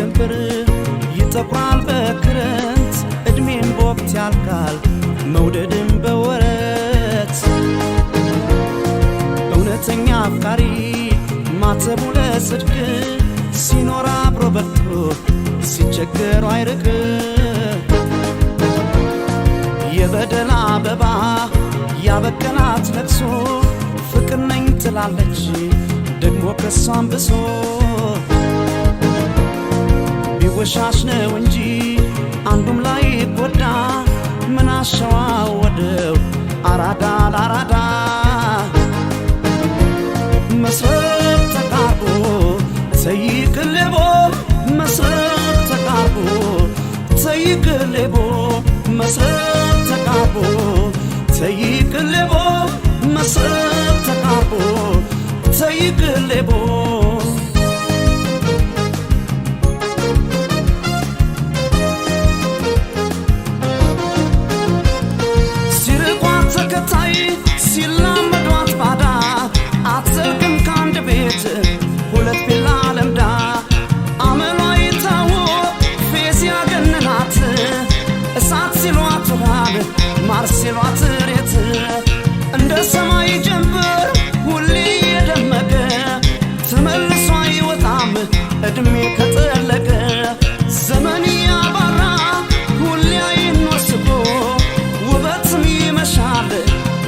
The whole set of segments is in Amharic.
ጀንበር ይጠቁራል በክረምት እድሜም በወቅት ያልቃል መውደድም በወረት እውነተኛ አፍቃሪ ማተቡ ለጽድቅ ሲኖር አብሮ በርቶ ሲቸገሩ አይርቅ የበደል አበባ ያበቀላት ለቅሶ ፍቅር ነኝ ትላለች ደግሞ ከሷም ብሶ ቢወሻሽ ነው እንጂ አንዱም ላይ ጎዳ ምን አሸዋ ወደው አራዳ ለአራዳ መስረት ተቃርቦ ተይቅልቦ መስረት ተቃርቦ ተይቅልቦ መስረት ተቃርቦ ተይቅልቦ መስረት ተቃርቦ ተይቅልቦ ሲርቋት ተከታይ ሲላመዷት ባዳ አትዘልቅም ከአንድ ቤት ሁለት ቢላ ለምዳ አመሏ ይታወቅ ፌዝ ያገነናት እሳት ሲሏት ውሃብ ማር ሲሏት ሬት እንደ ሰማይ ጀንበር ሁሌ የደመቀ ተመልሶ አይወጣም እድሜ ከጠለቀ ዘመን ያባራ ሁሌ አይኖር ስቆ ውበትም ይመሻል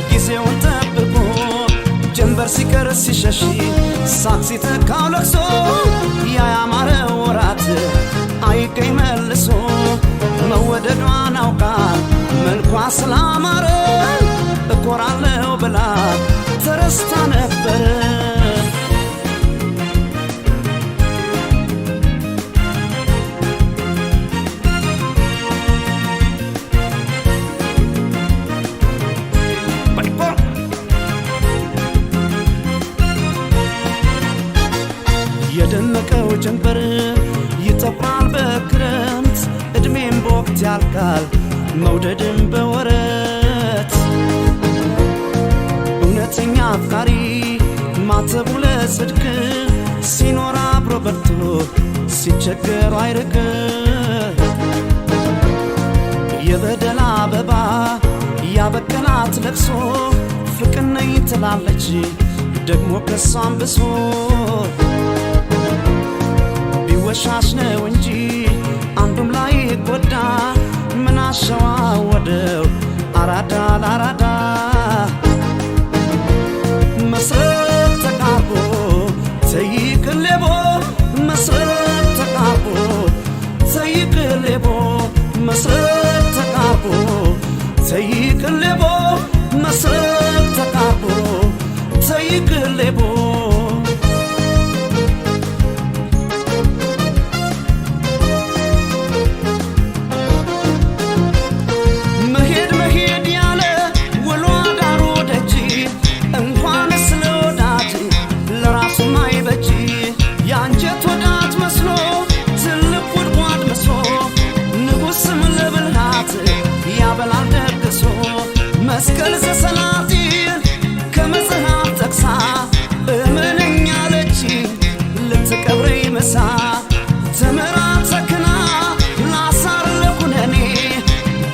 ጊዜውን ጠብቆ ጀንበር ሲቀር ሲሸሽ ሳቅ ሲተካው ለቅሶ ያ ያማረ ወራት አይገኝ መልሶ መወደዷን አውቃ መልኳ ስላማረ እኮራለሁ ብላ ተረስታ ነበር የደመቀው ጀንበር ይጠቁራል በክረምት እድሜም በወቅት ያልቃል መውደድም በወረት እውነተኛ አፍቃሪ ማተቡ ለጽድቅ ሲኖር አብሮ በርቶ ሲቸገሩ አይርቅ የበደል አበባ ያበቀላት ለቅሶ ፍቅር ነኝ ትላለች ደግሞ ከሷም ብሶ ቢወሻሽ ነው እንጂ አንዱም ላይ ጎዳ ምን አሸዋ ወደው አራዳ ለአራዳ መስረት ተቃርቦ ተይቅልቦ መስረት ተቃርቦ ተይቅልቦ መስረት ተቃርቦ ተይቅልቦ መስረት ተቃርቦ ተይቅልቦ መስቀል ዘሰላጢን ከመጽሐፍ ጠቅሳ እመነኛ ለቺ ልትቀብረኝ መሳ ተመራ ተክና ላሳር ለኩነኔ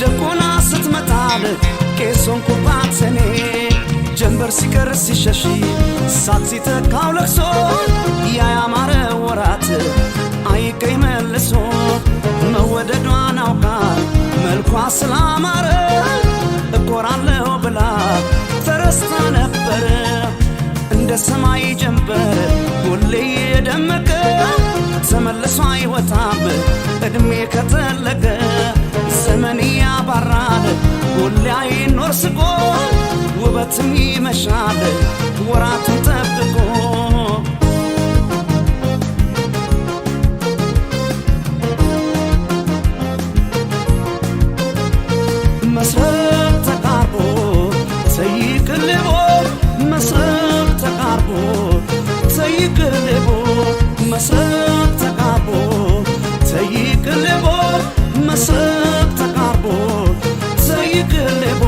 ደቆና ስትመጣል ቄሶን ኩባት ሰኔ ጀንበር ሲቀር ሲሸሽ ሳቅ ሲተካው ለቅሶ ያ ያማረ ወራት አይገኝ መልሶ መወደዷን አውቃ መልኳ ስላማረ እኮራለሁ ብላ ተረስታ ነበር እንደ ሰማይ ጀንበር ሁሌ የደመቀ ተመልሶ አይወጣም እድሜ ከጠለቀ ዘመን ያባራል ሁሌ አይኖር ስቆ ውበትም ይመሻል ወራቱን ጠብቆ መስረት ተቃርቦ ተይቅልቦ መስረት ተቃርቦ ተይቅልቦ መስረት ተቃርቦ ተይቅልቦ መስረት ተቃርቦ ተይቅልቦ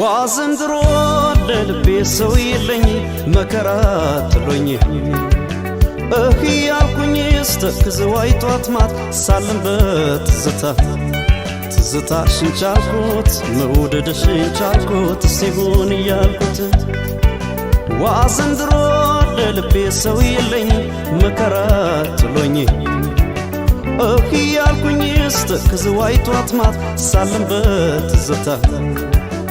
ዋዘንድሮ ለልቤ ሰው የለኝ መከራ ጥሎኝ ያልኩኝ ስተክዝ ዋይቷት ማት ሳልም በትዝታ ትዝታሽን ቻልኩት መውደድሽን ቻልኩት ሲሆን እያልኩት ዋዘንድሮ ለልቤ ሰው የለኝ መከራ ጥሎኝ ያልኩኝ ስተክዝ ዋይቷት ማት ሳልም በትዝታ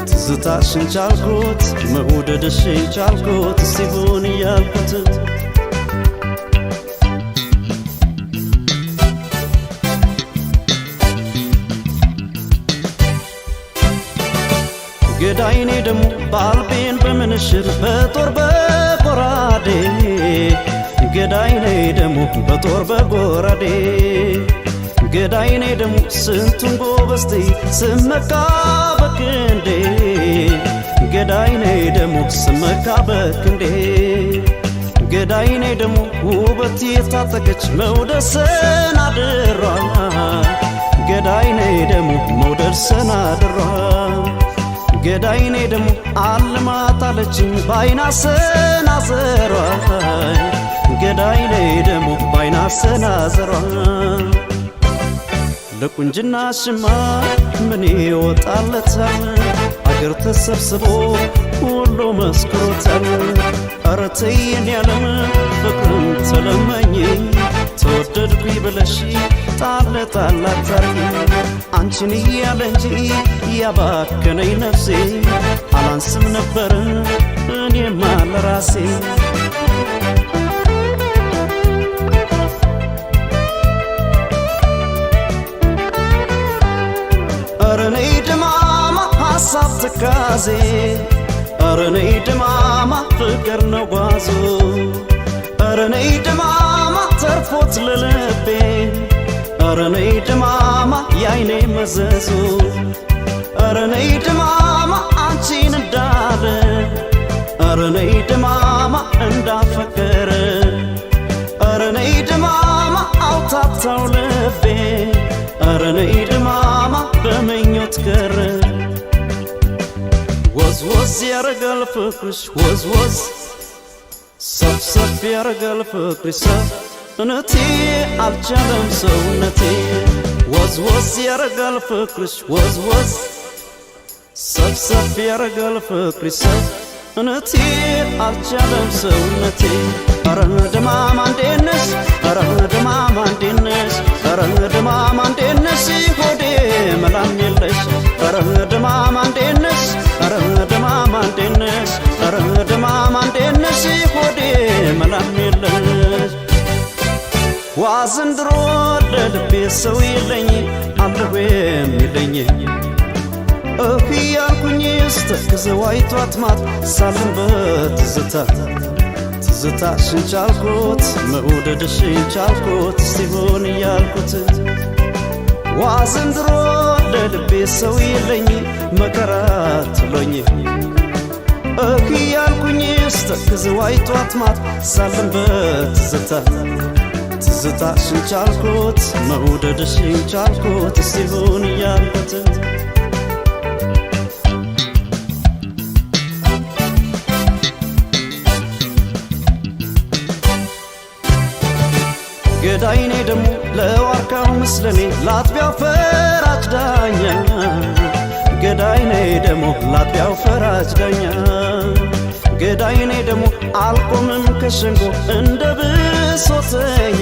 ትዝታሽን ቻልኩት መውደድሽን ቻልኩት ሲሆን እያልኩት ገዳይኔ ደሞ ባልቤን በምንሽር በጦር በጎራዴ ገዳይኔ ደሞ በጦር በጎራዴ ገዳይኔ ደሞ ስንቱን ጎበስቴ ስመካ በክንዴ ገዳይኔ ደሞ ስመካ በክንዴ ገዳይኔ ደሞ ውበት የታጠቀች መውደድ ሰናድሯ ገዳይኔ ደሞ መውደድ ሰናድሯ ገዳይኔ ደሞ አልማታለችኝ ባይና ሰናዘሯ ገዳይኔ ደሞ ባይና ሰናዘሯ ለቁንጅናሽማ ምን ይወጣለታል አገር ተሰብስቦ ሁሉ መስክሮታል ኧረ ተይ የኔ ዓለም ፍቅርን ተለመኝ ተወደድኩኝ ብለሽ ጣል ጣል አታርጊ አንቺን እያለ እንጂ ያባከነኝ ነፍሴ አላንስም ነበር እኔማ ለራሴ ኧረ ነይ ድማማ ሐሳብ ትካዜ ኧረ ነይ ድማማ ፍቅር ነው ጓዙ ኧረ ነይ ድማማ ተርፎት ለልቤ ኧረ ነይ ድማማ ያይኔ መዘዙ ኧረ ነይ ድማማ አንቺን እንዳለ ኧረ ነይ ድማማ እንዳፈቀረ ኧረ ነይ ድማማ አውታታው ልቤ ኧረ ነይ ድማማ በምኞት ቀረ ወዝ ወዝ ያረጋል ፍቅርሽ ወዝ ወዝ ሰብሰብ ያረጋል ፍቅርሽ እነቴ አልቻለም ሰውነቴ ወዝ ወዝ ያረጋል ፍቅርሽ ወዝ ወዝ ሰብሰብ ያረጋል ፍቅርሽ እነቴ አልቻለም ሰውነቴ ኧረ ድማማ እንዴት ነሽ ኧረ ድማማ እንዴት ነሽ ኧረ ድማማ እንዴት ነሽ ሆዴ መላም የለሽ ኧረ ድማማ እንዴት ነሽ ኧረ ድማማ እንዴት ነሽ ኧረ ድማማ እንዴት ነሽ ሆዴ መላም የለሽ ዋዘንድሮ ለልቤ ሰው የለኝ አለሁ የሚለኝ ያልኩኝ ስተክዝ ዋይቷት ማት ሳልም በትዝታ ትዝታሽን ቻልኩት መውደድሽን ቻልኩት ሲሆን እያልኩት ዋዘንድሮ ለልቤ ሰው የለኝ መከራ ጥሎኝ ያልኩኝ ስተክዝ ዋይቷት ማት ሳልም በትዝታ ትዝታሽን ቻልኩት መውደድሽን ቻልኩት ሲሆን እያልኩት ገዳይኔ ደሞ ለዋርካው ምስለኔ ላጥቢያው ፈራጅ ዳኛ ገዳይኔ ደሞ ላጥቢያው ፈራጅ ዳኛ ገዳይኔ ደሞ አልቆምም ከሸንጎ እንደ ብሶተኛ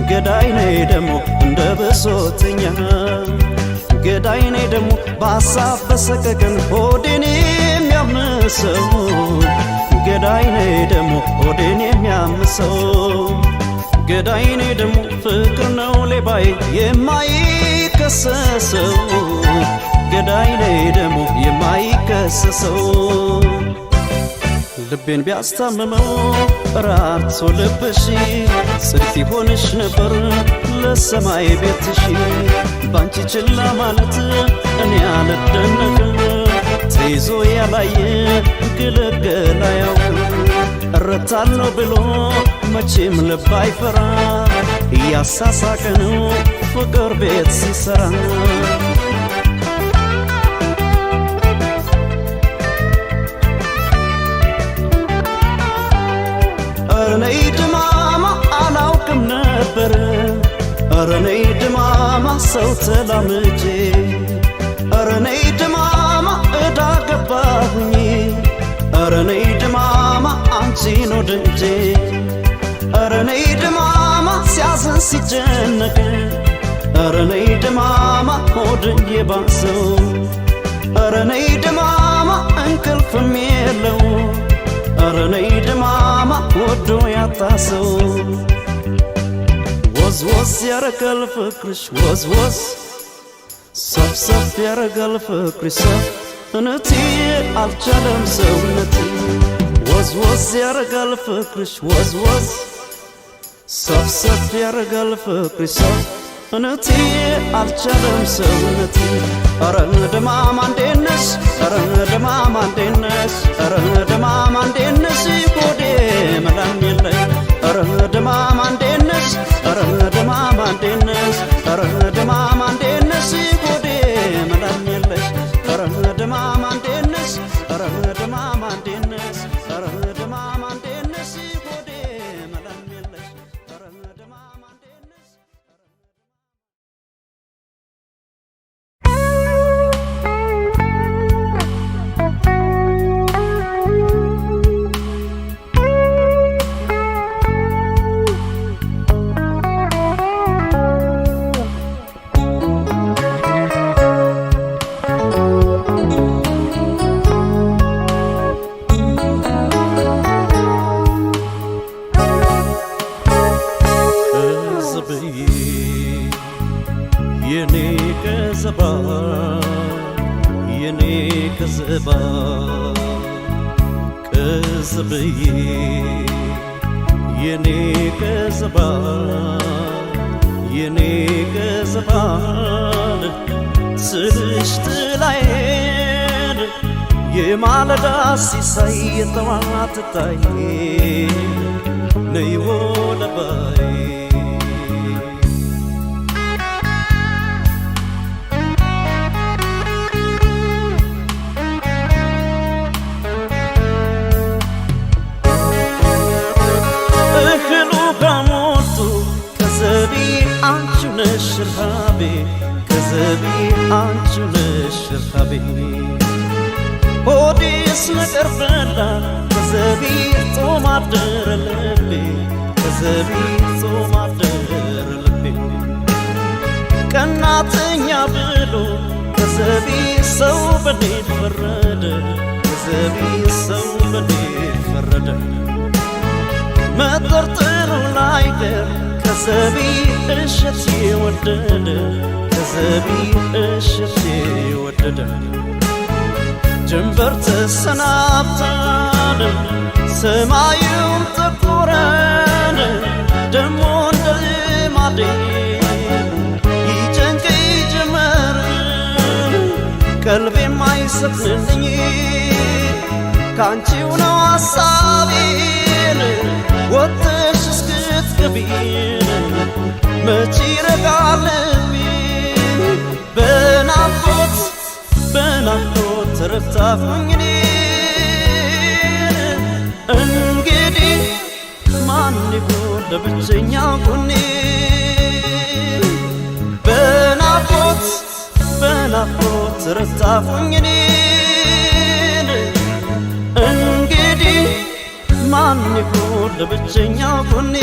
ገዳይኔ ደሞ እንደ ብሶተኛ ገዳይኔ ደሞ በሐሳብ በሰቀቀን ሆዴን የሚያምሰው ገዳይኔ ደሞ ሆዴን የሚያምሰው ገዳይኔ ደሞ ፍቅር ነው ሌባዬ የማይከሰሰው ገዳይኔ ደሞ የማይከሰሰው ልቤን ቢያስታምመው ራርቶ ልብሽ ጽድቅ ይሆንሽ ነበር ለሰማይ ቤትሽ ባንቺ ችላ ማለት እኔ አልደነቅም ተይዞ ያላየ ግልግል አያውቅም እረታለሁ ብሎ መቼም ልብ አይፈራ እያሳሳቀ ነው ፍቅር ቤት ሲሰራ ነይ ድማማ አላውቅም ነበር ኧረ ነይ ድማማ ሰው ተላምጄ ኧረ ነይ ድማማ እዳ ገባሁኝ ኧረ ነይ ድማማ አንቺን ወድጄ ኧረ ነይ ድማማ ሲያዝን ሲጨነቅ ኧረ ነይ ድማማ ሆድን የባሰው ኧረ ነይ ድማማ እንቅልፍም የለው ኧረ ነይ ድማማ ወዶ ያጣሰው ወዝ ወዝ ያረጋል ፍቅርሽ ወዝ ወዝ ሰብሰብ ያረጋል ፍቅርሽ ሰውነቴ አልቻለም ሰውነቴ ወዝ ወዝ ያረጋል ፍቅርሽ ወዝ ወዝ ሰብሰብ ያረጋል ፍቅርሽ ሰውነቴ አልቻለም ሰውነቴ ኧረ ድማማ እንዴት ነሽ ኧረ ድማማ እንዴት ነሽ ኧረ ድማማ እንዴት ነሽ ሆዴ መላም የለኝ ኧረ ድማማ እንዴት ነሽ ኧረ ድማማ እንዴት ነሽ ኧረ ድማማ እንዴት ነሽ ሆዴ መላም የለሽ ኧረ ድማማ እንዴት ነሽ ኧረ ድማማ እንዴት ነሽ ኧረ ድማማ እንዴት ነሽ ሆዴ መላም የለሽ ኧረ ድማማ እንዴት ነሽ ቅዝብዬ የኔ ቅዝባ የኔ ቅዝባን ስልሽ ጥላዬን የማለዳ ሲሳይ የጠዋት ታይ ነይ ወለባይ አንቺ ነሽ ረሃቤ ከዘቢ አንቺ ነሽ ረሃቤ ሆዴስ ነገር በላ ከዘቢ ጾም አደረ ልቤ ከዘቢ ጾም አደረ ልቤ ቀናተኛ ብሎ ከዘቢ ሰው በኔ ፈረደ ከዘቢ ሰው በኔ ፈረደ መጠርጠሩ ላይቀር ከዘቢ እሸት የወደደ ከዘቢ እሸት የወደደ ጀንበር ተሰናብታን ሰማዩም ጠቆረን ደሞ እንደ ልማዴ ይጨንቀኝ ጀመር ቀልቤም አይሰፍንልኝ ካንቺው ነው ሐሳቤን ወጥሽ እስክትገቢን መች ይረጋል ልቤ በናፍቆት በናፍቆት ተረታሁኝ እኔን እንግዲህ ማን ይሆን ለብቸኛው ጎኔ በናፍቆት በናፍቆት ተረታሁኝ እኔን እንግዲህ ማን ይሆን ለብቸኛው ጎኔ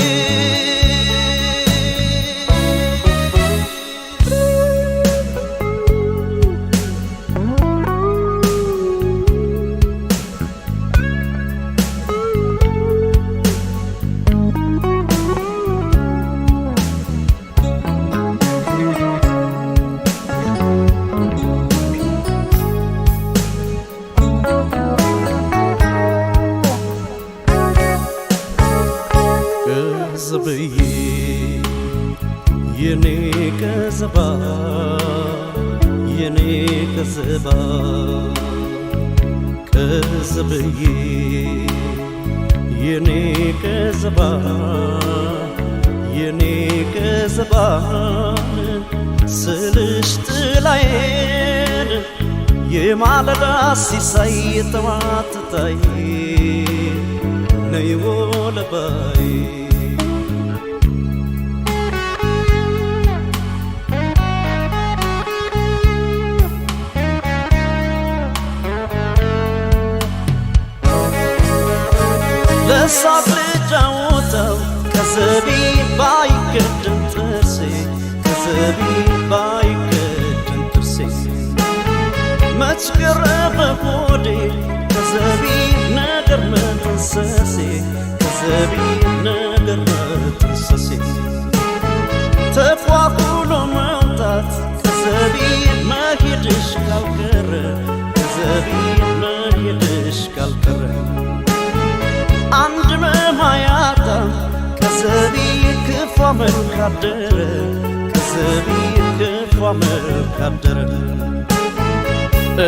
ቅዝብዬ የኔ ቅዝባ የኔ ቅዝባ ቅዝብዬ የኔ ቅዝባ የኔ ቅዝባ ስልሽ ጥላዬን የማለዳ ሲሳይ የጠዋት ታይ ነይ ወለባይ ለሳቅ ልጫወተው ከዘቢ ባይገድም ጥርሴ ከዘቢ ባይገድም ጥርሴ መች ቀረበ ሆዴ ከዘቢ ነገር መጠንሰሴ ከዘቢ ነገር መጠንሰሴ ተፏቁሎ መውጣት ከዘቢ መሄድሽ ካልቀረ ከዘቢ መሄድሽ ካልቀረ አንድ መማያታ ከዘቢ ክፉ መልካደረ ከዘቢ ክፉ መልካደረ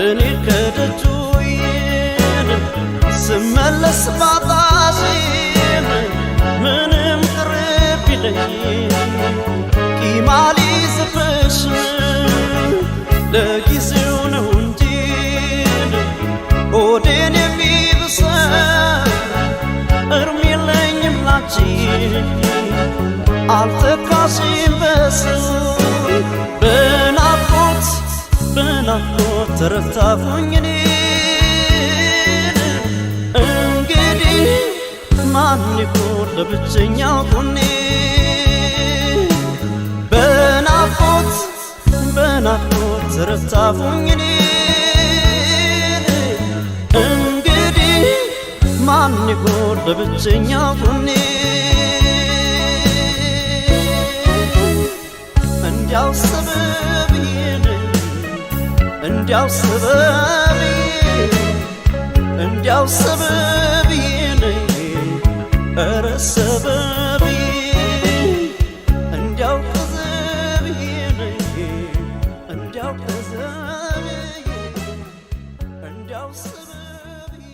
እኔ ከደጁ ስመለስ ባጣሽም ምንም ቅርብ ይለኝ ቂማሊ ዝፍሽ ለጊዜው ነው እንጂ ሆዴን የሚብሰው እርም የለኝም ላንቺ አልተካሽም በሰው በናፍቆት ተረታሁኝ እኔ እንግዲህ ማን ይሆን ለብቸኛው ጎኔ በናፍቆት ተረታሁኝ እኔ እንግዲህ ማን ይሆን ለብቸኛው ጎኔ እንዲያው ሰበብዬ እንዲያው ሰበብዬ ኧረ ሰበብዬ እንዲያው ከዘብዬ እንዲያው ከዘብዬ እንዲያው ሰበብዬ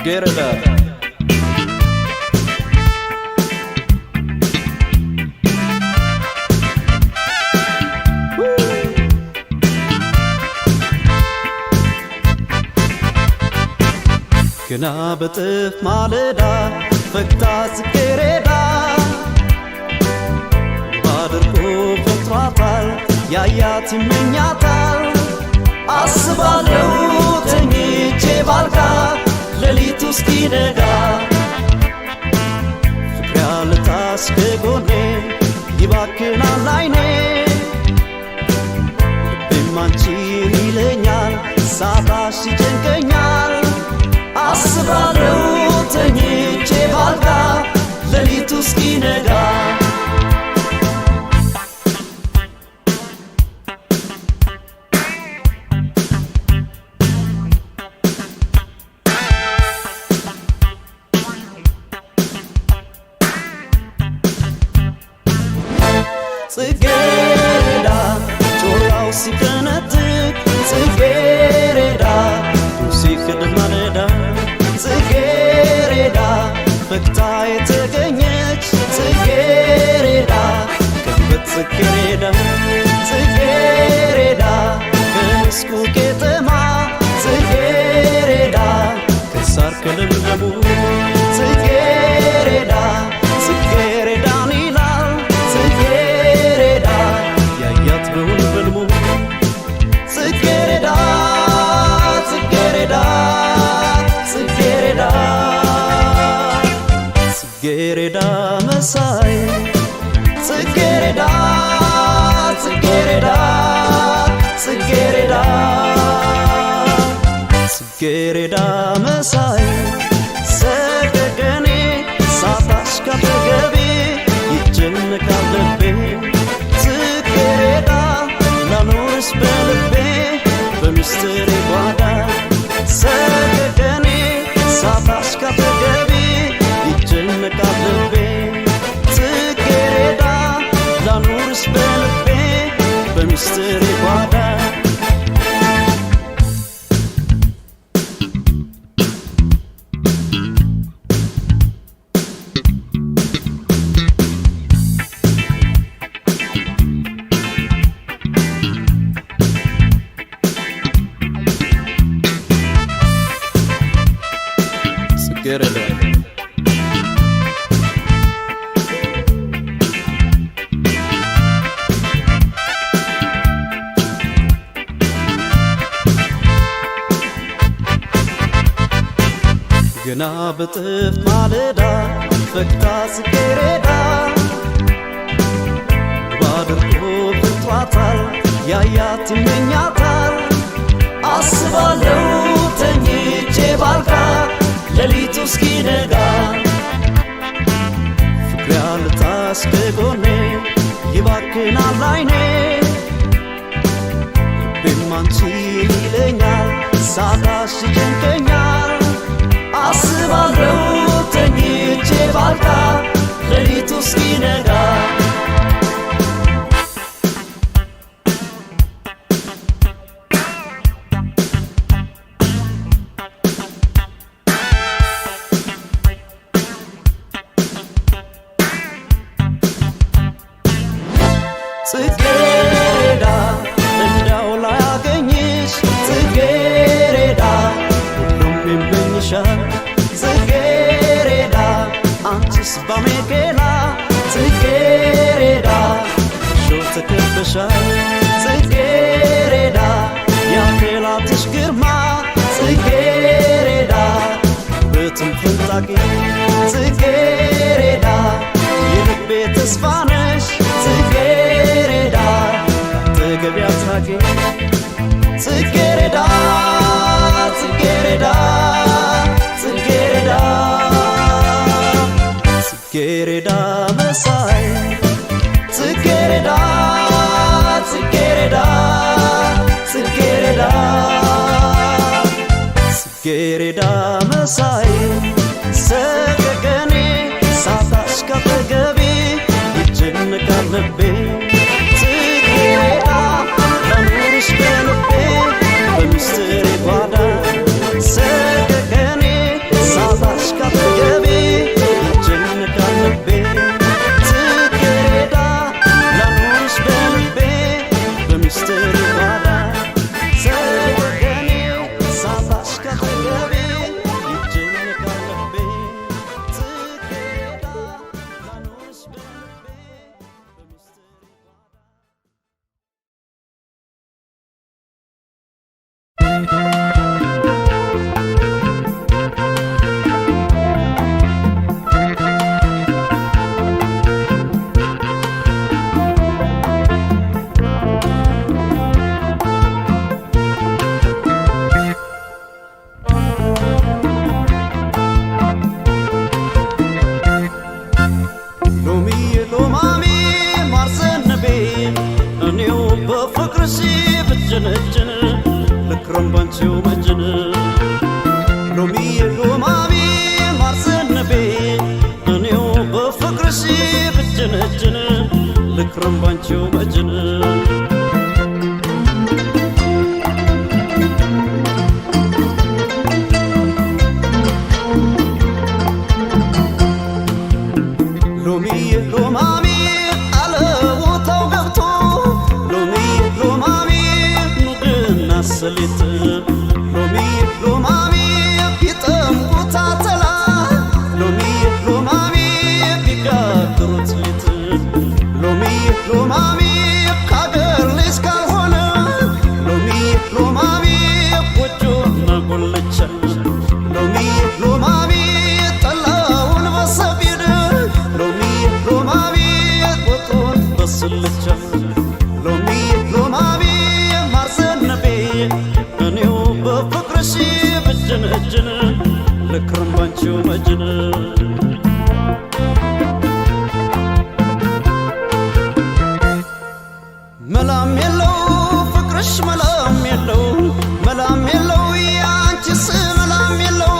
Get it up. ገና በጥፍ ማለዳ ፈክታ ጽጌረዳ ባድርጎ ፈጥሯታል ያያት ይመኛታል አስባለው ተኝቼ ባልጋ ሌሊቱ እስኪነጋ ፍቅር ያለታስ ከጎኔ ይባክናል አይኔ ልቤም አንቺን ይለኛል ሳጣሽ ይጨንቀኛል አስባለው ተኝቼ ባልጋ ሌሊቱ እስኪነጋ ጽጌረዳ ጮራው ሲፈነጥቅ ጽጌረዳ ሲክድ ማለዳ ጽጌረዳ ፈክታ የተገኘች ጽጌረዳ ከበት ጽጌረዳ ጽጌረዳ ከመስኩ ቄጠማ ጽጌረዳ ከሳር ከለምለሙ ጽጌረዳ ጽጌረዳን ይላል ጽጌረዳ ያያት በውን በልሞ ጽጌረዳ ጽጌረዳ ጽጌረዳ ጽጌረዳ መሳይ ጽጌረዳ ጽጌረዳ ጽጌረዳ ጽጌረዳ መሳይ ሰገገኔ ሳታሽ ካጠገቤ ይጨነቃል ልቤ ጽጌረዳ ላኖርሽ በልቤ በሚስጥሬ ጓዳ ሰገገኔ ሳታሽ ካጠገቤ ይጨነቃል ልቤ ጽጌረዳ ላኖርሽ በልቤ በሚስጥሬ ጽጌረዳ ገና በጥፍ ማለዳ ፈክታ ጽጌረዳ ባድርጎ ፍቷታል ያያት ይመኛታል አስባለው ተኝቼ ባልጋ ሌሊቱ እስኪነጋ ፍቅሬ አልታስ ከጎኔ ይባክናል አይኔ ልቤም አንቺን ይለኛል ሳጣሽ ይጨንቀኛል አስባለው ተኝቼ ባልጋ ሌሊቱ እስኪነጋ ጽጌረዳ እንዳው ላያገኝሽ ጽጌረዳ ሁሉም ይመኝሻል ጽጌረዳ አንቺስ ባሜኬላ ጽጌረዳ ሾ ተከበሻል ጽጌረዳ ያፌላትሽ ግርማ ጽጌረዳ በትንፍንታቂ ጽጌረዳ የልቤ ተስፋ ነሽ ጽጌረዳ ተገቢያት ራቂ ጽጌረዳ ጽጌረዳ ጽጌረዳ ጽጌረዳ መሳይ ጽጌረዳ ጽጌረዳ ጽጌረዳ ጽጌረዳ መሳይ ሰገገኔ ሳታሽ ካጠገቤ ይጨነቃል ልቤ ጽጌረዳ ላኑርሽ በልቤ በሚስጥሬ ጓዳ ሰገገኔ ሳታሽ ካጠገቤ ይጨነቃል ልቤ ጽጌረዳ ላኑርሽ በልቤ በሚስጥሬ ጓዳ ሰገገኔ ሳታሽ ካጠገቤ ይጨነቃል ልቤ ጽጌረዳ ላኑርሽ በልቤ በሚስጥሬ ሎሚዬ ሎማሜ ማር ዘነበ እኔው በፍቅርሽ ብጀነጀን ልክረም ባንቺው መጀን ሎሚዬ ሎማሜ ማር ዘነበ እኔው በፍቅርሽ ብጀነጀን ልክረም ባንቺው መጀን ሎሚዬ ሎማሜ አለ ቦታው ገብቶ ሎሚዬ ሎማሜ ኑግና ሰሊጥ ሎሚዬ ሎማሜ ቢጠምቁት አተላ ሎሚዬ ሎማሜ ቢጋግሩት ሊጥ ሎሚዬ ሎማሜ ካገር ልጅ ካልሆነ ሎሚዬ ሎማሜ ጎጆና ጎልቻ ሎሚዬ ሎማሜ ጠላውን በሰቢድ ሎሚዬ ሎማሜ ወጡን በስልቻ ሎሚዬ ሎማሜ ማር ዘነበ እኔው በፍቅርሽ ብጀነጀን ልክረም ባንቺው መጀን መላም የለው ፍቅርሽ መላም የለው መላም የለው ያንቺስ መላም የለው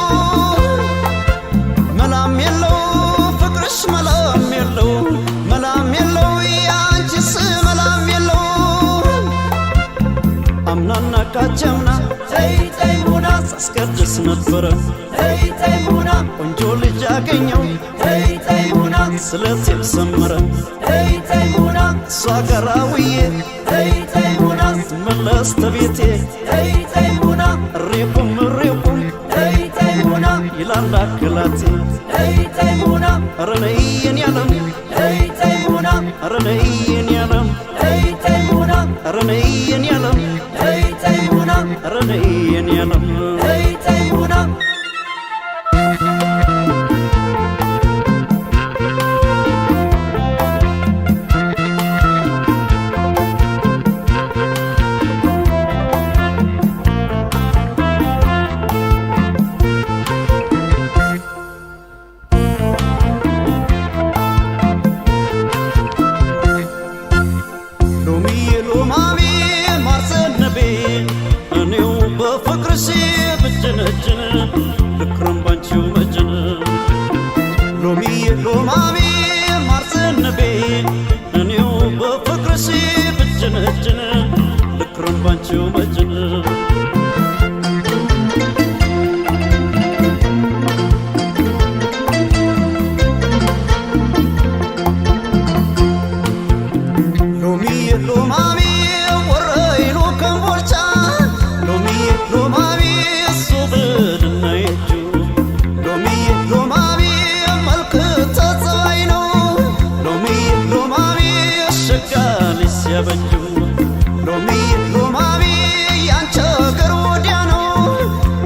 መላም የለው ፍቅርሽ መላም የለው መላም የለው ያንቺስ መላም የለው አምናና ካቸምና ተይ ተይ ሙና ሳስቀድስ ነበረ ተይ ተይ ሙና ቆንጆ ልጅ አገኘው ተይ ተይ ሙና ስለቴ ሰመረ ተይ ተይ ሙና እሷ ጋር ውዬ ተይ ተይ ሙና ስመለስ ተቤቴ ተይ ተይ ሙና እሬቁም እሬቁም ተይ ተይ ሙና ይላል እንዳክላት ተይሙና ረነይን ያለም ተይሙና ረነይን ያለም ተይሙና ረነይን ያለም ተይሙና ረነይን ያለም ተይሙና ልክረም ባንቺው መጀን ሎሚ ሎማሚ ማርዘንቤ እኔው በፍቅርሽ ብጀነጀን ልክረም ባንቺው መጀን ሎሚ ሎማሚ ወረይሉ ከምቦልቻ ሎሚ ሎማሚ ያበጁ ሎሚ ሎማሚ ያንቺ አገር ወዲያ ነው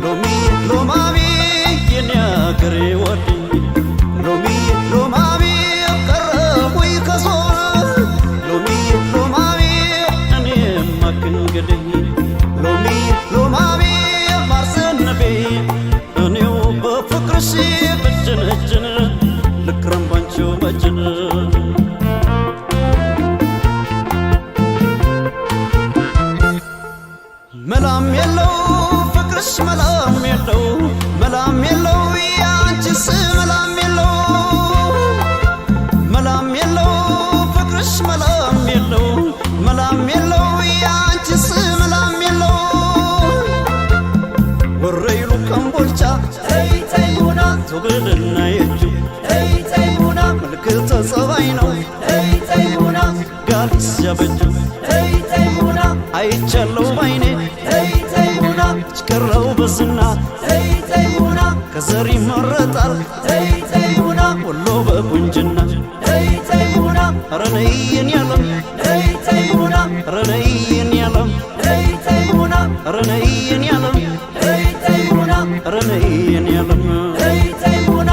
ሎሚ ሎማሚ የኔ አገር ወዲህ ሎሚ ሎማሚ ቀረቡኝ ከሶር ሎሚ ሎማሚ እኔማ ከእንግዲህ ሎሚ ሎማሚ ማርዘንቤ እኔው በፍቅርሽ ብጀነጀን ልክረም ባንቺው መጀን መላም የለው ፍቅርሽ መላም የለው መላም የለው ያንቺስ መላም የለው መላም የለው ፍቅርሽ መላም የለው መላም የለው ያንቺስ መላም የለው ወረይሉ ከምቦልቻ ተይሙና ቶብልና የጁ ተይሙና ምልክተ ጸባይ ነው ተይሙና ጋሊስ ያበጁ ተይሙና አይቻለው ባይኔ ተይሙና ችከረው በዝና ተይሙና ከዘር ይመረጣል ተይሙና ወሎ በቁንጅና ተይሙና ረነይን ያለም ተይሙና ረነይን ያለም ተይሙና ረነይን ያለም ተይሙና ረነይን ያለም ተይሙና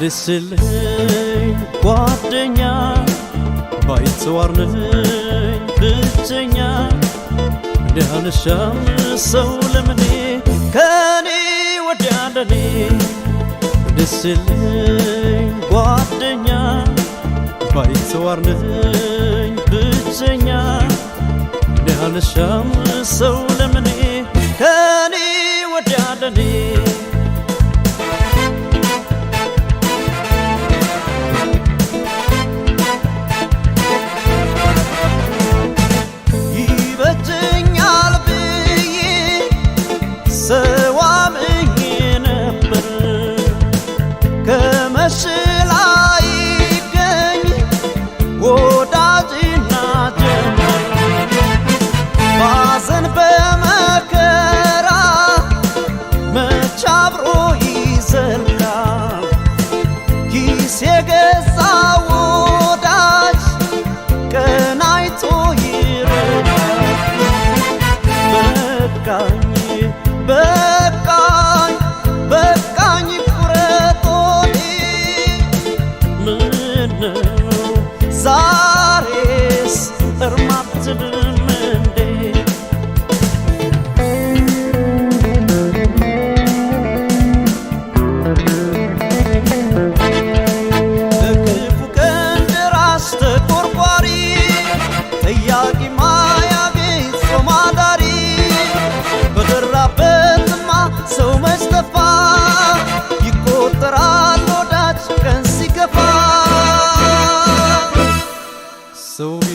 ደስልኝ ጓደኛ ባይተዋር ነኝ ብቸኛ እንዲያልሻም ሰው ለምኔ ከኔ ወዲያ ለኔ ደስልኝ ጓደኛ ባይተዋር ነኝ ብቸኛ እንዲያልሻም ሰው ለምኔ ከኔ ወዲያ ለኔ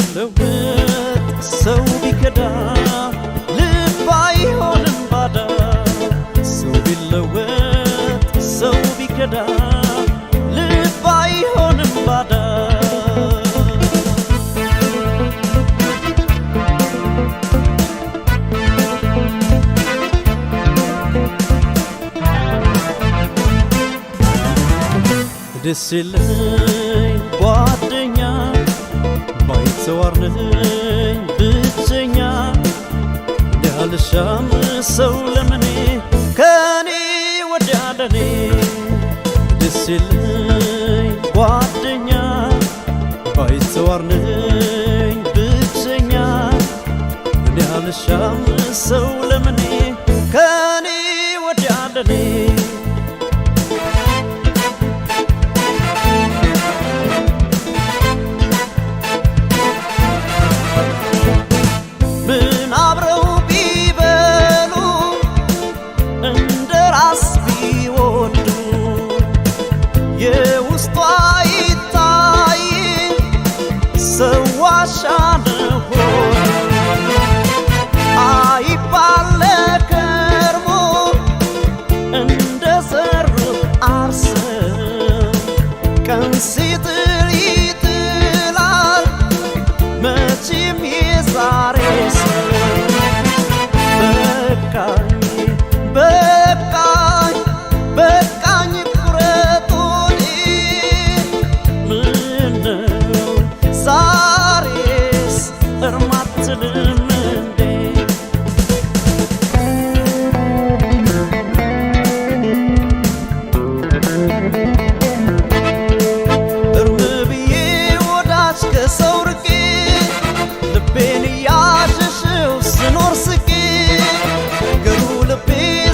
ቢለወጥ ሰው ቢከዳ ልብ አይሆንም ባዳ ሰው ቢለወጥ ሰው ቢከዳ ልብ አይሆንም ባዳ ደስ የለኝ ጓደኛ ባይተዋር ነኝ ብቸኛ ያልሻም ሰው ለምኔ ከኔ ወዲያ ለኔ ደስ የለኝ ጓደኛ ባይተዋር ነኝ ብቸኛ ያልሻም ሰው ለምኔ ከኔ ወዲያ ለኔ ሲጥል ይጥላል መቼም የዛሬ ሰው በቃኝ በቃኝ በቃኝ ቁረጡኝ ምነው ዛሬስ እርም አትልም እንዴ ሰው ርቄ ልቤን እያሸሸው ስኖር ስቄ ነገሩ ልቤ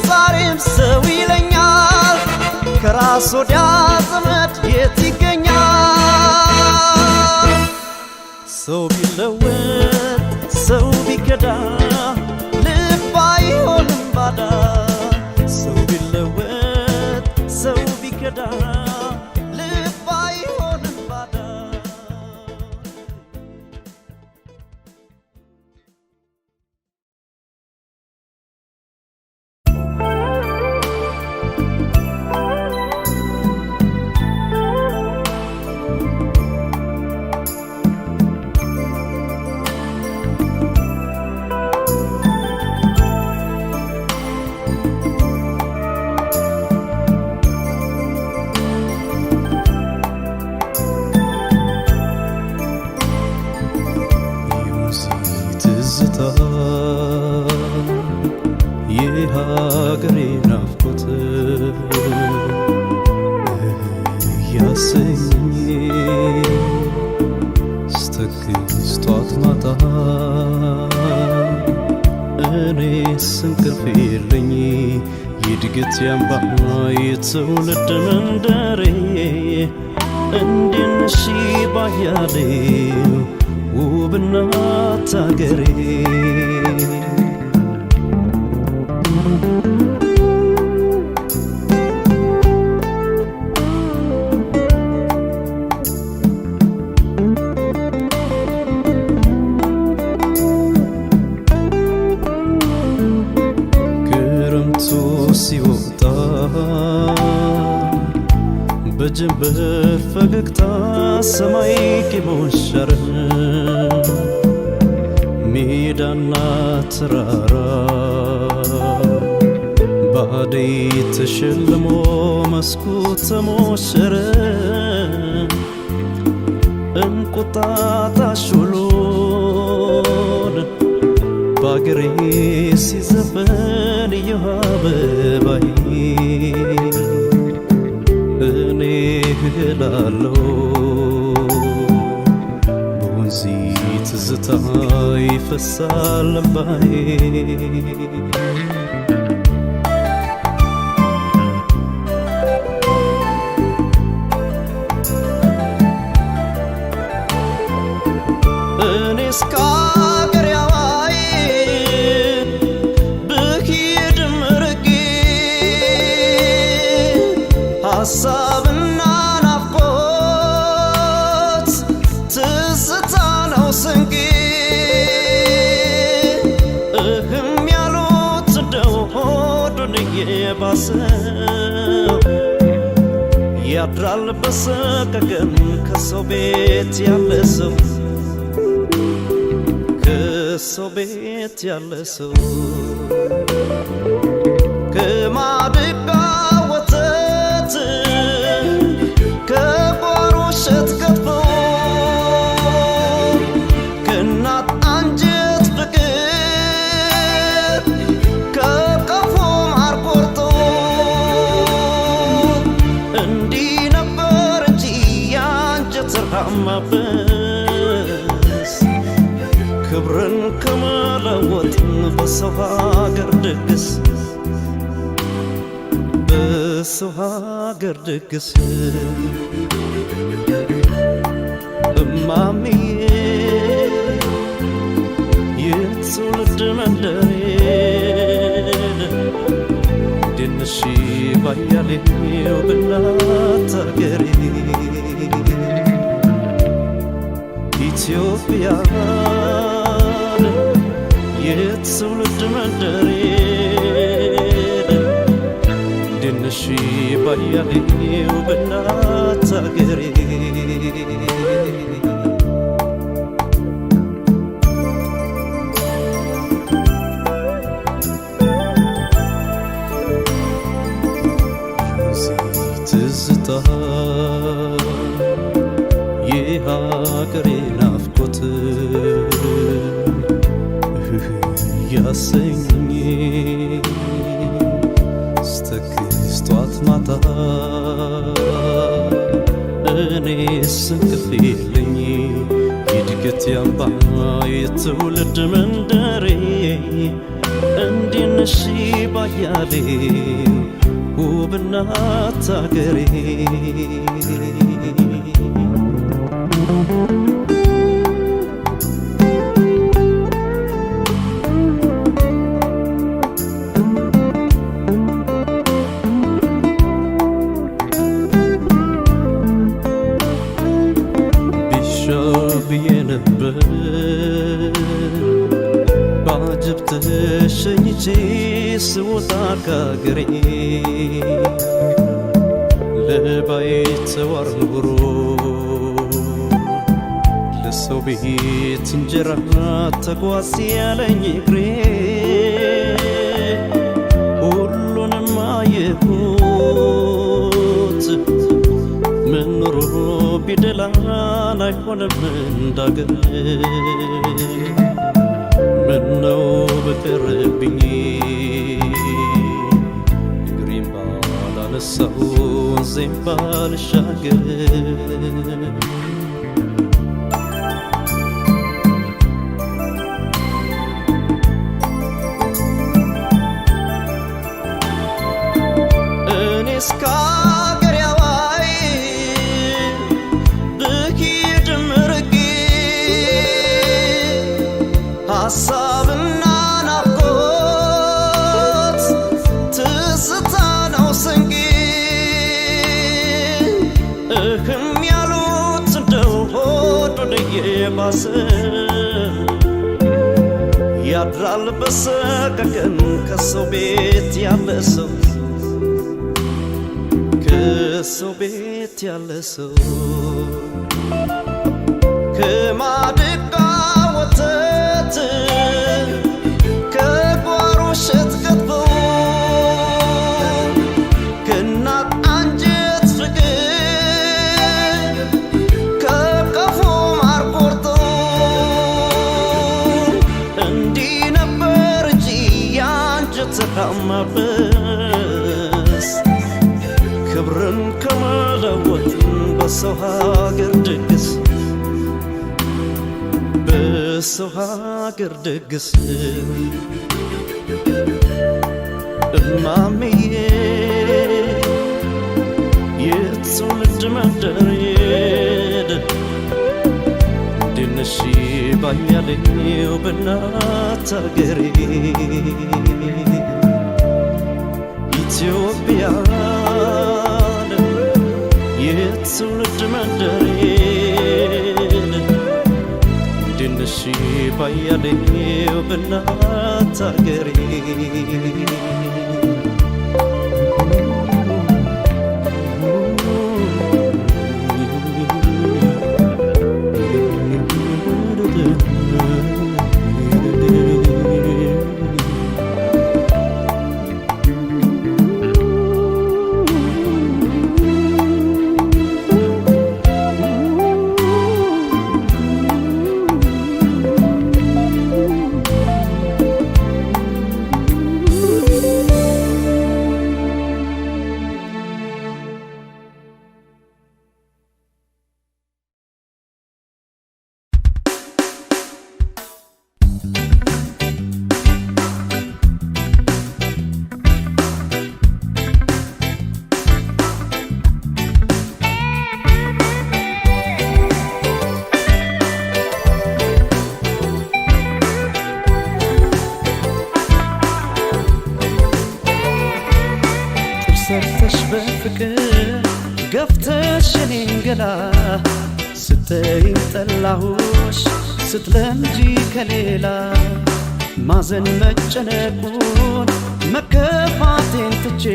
ዛሬም ሰው ይለኛል ከራስ ወዲያ ዘመድ የት ይገኛል ሰው ቢለወጥ ሰው ቢከዳ ልብ አይሆንም ባዳ ሰው ቢለወጥ ሰው ቢከዳ ልብ አይሆንም ባዳ የሀገሬ ናፍቆት እያሰኝ ስተክዝ ጧት ማታ እኔስ እንቅልፍ የለኝ የእድገት ያምባ የትውልድ መንደሬ እንዴት ነሽ ባያሌው ውብ እናት አገሬ ክረምቱ ሲወጣ በጀንበር ፈገግታ ሰማይ ቂሞሸረ ሜዳና ተራራ ባደይ ተሸልሞ መስኩ ተሞሸረ እንቁጣጣሽ ውሎን በአገሬ ሲዘፈን እዮሃ አበባዬ እኔ እላለሁ በወንዚ ትዝታ ይፈሳል እንባዬ እኔስ ከአገሬ አዋይ ብሄድም ርቄ ሀሳብና ናፍቆት ትዝታ ነው ስንቅ የባሰው ያድራል በሰቀቀን ከሰው ቤት ያለ ሰው ከሰው ቤት ያለ ሰው ከማድጋ ወተት ከጓሮ እሸት ገፎ ከእናት አንጀት ፍቅር ከቀፎ ማር ቆርጦ እንዲህ ነበር እንጂ የአንጀት ርሃማበስ ክብርን ከመለወጥ በሰው ሀገር ድግስ በሰው ሀገር ድግስ እማምዬ የትውልድ መንደሬ ድንሽ ባያሌው በእናት አገሬ ኢትዮጵያ የትውልድ መንደሬ ድንሽ ባያሌው በእናት አገሬ ትዝታ የሀገሬ ናፍቆት ያሰኝ ስተክዝ ጧት ማታ እኔስ እንቅልፍ የለኝ የእድገት ያምባ የትውልድ መንደሬ እንዲህ ነሽ ባያሌው ውብ እናት አገሬ ብዬ ነበር ባጅብ ተሸኝቼ ስወጣ ካገሬ ለባይተዋር ኑሮ ለሰው ቤት እንጀራ ተጓዝ ያለኝ እግሬ ሁሉንም አየሁት ምን ኑሮ ቢደላን አይሆንም እንዳገር ምነው በቀረብኝ እግሬም ባላነሳው ወንዜም ባልሻገር እኔስ ከአገሬ አዋይ ብሄድም ርቄ ሀሳብና ናፍቆት ትዝታ ነው ስንቄ እህም ያሉት እንደው ሆድ ወደየባሰ ያድራል በሰቀቀን ከሰው ቤት ያለ ሰው ከሰው ቤት ያለ ሰው ከማድጋ ወተት ከጓሮ እሸት ገፎ ከእናት አንጀት ፍቅር ከቀፎ ማር ቆርጦ እንዲህ ነበር እንጂ የአንጀት ርሃማበስ ክብርን ከመለወጥ በሰው ሀገር ድግስ በሰው ሀገር ድግስ እማምዬ የትውልድ መንደሬ ድንሽ ባያሌው በእናት አገሬ ኢትዮጵያ የትውልድ መንደሬ ድንሽ ባያሌው በእናት አገሬ የኔን ገላ ስተይኝ ጠላሁሽ ስትለምጂ ከሌላ ማዘን መጨነቁን መከፋቴን ትቼ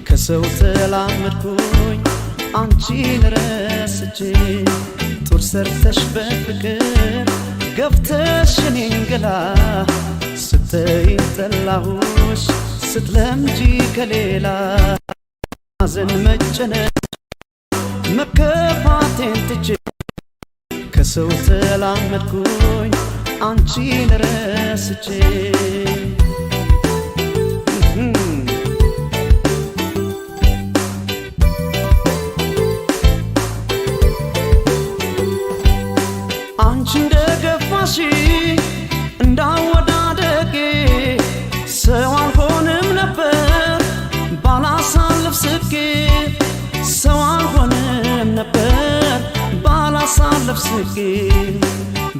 ከሰው ተላመድኩኝ አንቺን ረስቼ ጡር ሰርተሽ በፍቅር ገፍተሽ የኔን ገላ ስተይኝ ጠላሁሽ ስትለምጂ ከሌላ ማዘን መጨነቅ መከፋቴን ትቼ ከሰው ተላመድኩኝ አንቺን ረስቼ አንቺ እንደገፋሽ እንዳወዳደቄ ሰው አልሆንም ነበር ባላሳልፍ ስቄ ሰው አልሆንም ነበር ባላሳልፍ ስቄ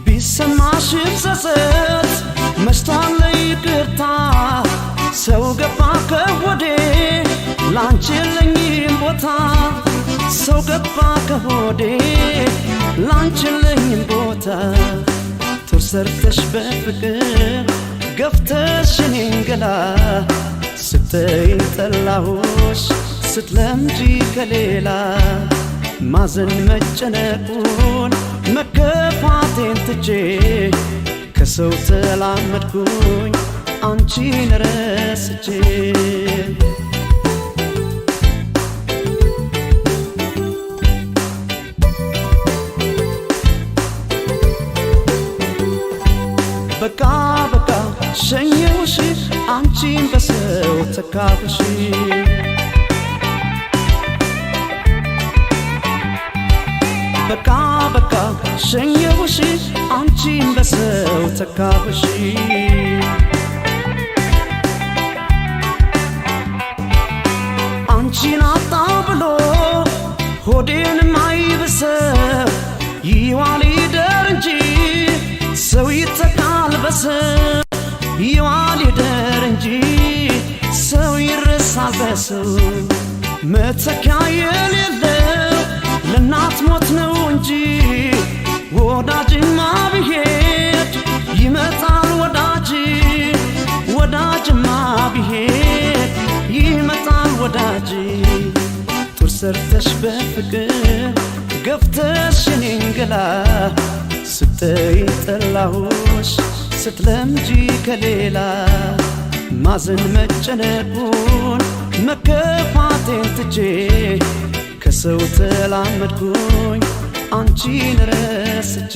ቢሰማሽም ጸጸት መሽቷል ይቅርታ ሰው ገባ ከሆዴ ላንቺ የለኝም ቦታ ሰው ገባ ከሆዴ ላንቺ የለኝም ቦታ ጡር ሰርተሽ በፍቅር ገፍተሽ የኔን ገላ ስተይኝ ጠላሁሽ ስትለምጂ ከሌላ ማዘን መጨነቁን መከፋቴን ትቼ ከሰው ተላመድኩኝ አንቺን ረስቼ በቃ በቃ ሸኘውሽ አንቺን በሰው ተካፍሽ በቃ በቃ ሸኘውሽ አንቺን በሰው ተካፍሽ አንቺን አጣው ብሎ ሆዴን ማይብሰው ይዋል ይደር እንጂ ሰው ይተካል በሰው ይዋል ይደር እንጂ ሰው ይረሳል በሰው መተኪያ የሌለው ለእናት ሞት ነው እንጂ ወዳጅማ ቢሄድ ይመጣል ወዳጅ ወዳጅማ ቢሄድ ይመጣል ወዳጅ ጡር ሰርተሽ በፍቅር ገፍተሽ የኔን ገላ ስተይኝ ጠላሁሽ ስትለምጂ ከሌላ ማዘን መጨነቁን መከፋቴን ትቼ ከሰው ተላመድኩኝ አንቺን ረስቼ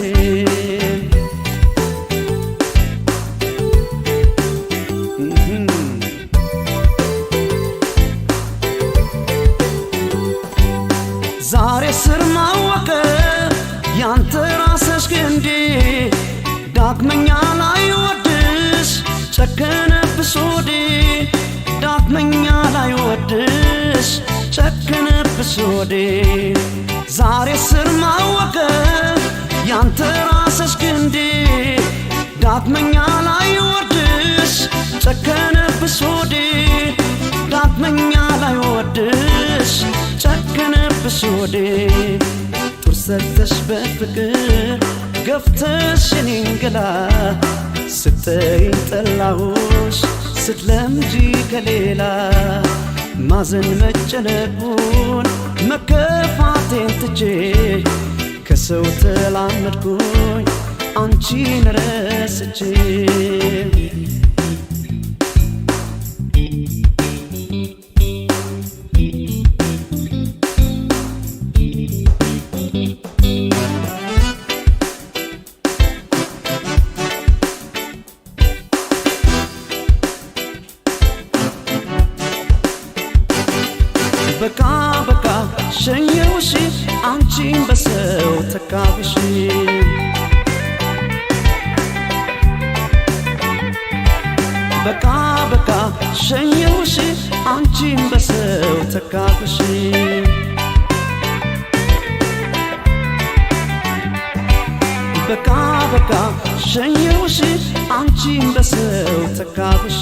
ዛሬ ስር ማወቀ ያንተ ራስሽ ግንዴ ዳግመኛ ላይ ወድሽ ጨከነብሽ ሆዴ ዳግመኛ ላይ ወድሽ ጨከነብሽ ሆዴ ዛሬ ስር ማወቀ ያንተ ራስሽ ግንዴ ዳግመኛ ላይ ወድሽ ጨከነብሽ ሆዴ ዳግመኛ ላይ ወድሽ ጨከነብሽ ሆዴ ጡር ሰርተሽ በፍቅር ገፍተሽ የኔን ገላ ስተይኝ ጠላሁሽ ስትለምጂ ከሌላ ማዘን መጨነቁን መከፋቴን ትቼ ከሰው ተላመድኩኝ አንቺን ረስቼ በቃ በቃ ሸኘውሽ አንቺን በሰው ተካፍሽ በቃ በቃ ሸኘውሽ አንቺን በሰው ተካፍሽ በቃ በቃ ሸኘውሽ አንቺን በሰው ተካፍሽ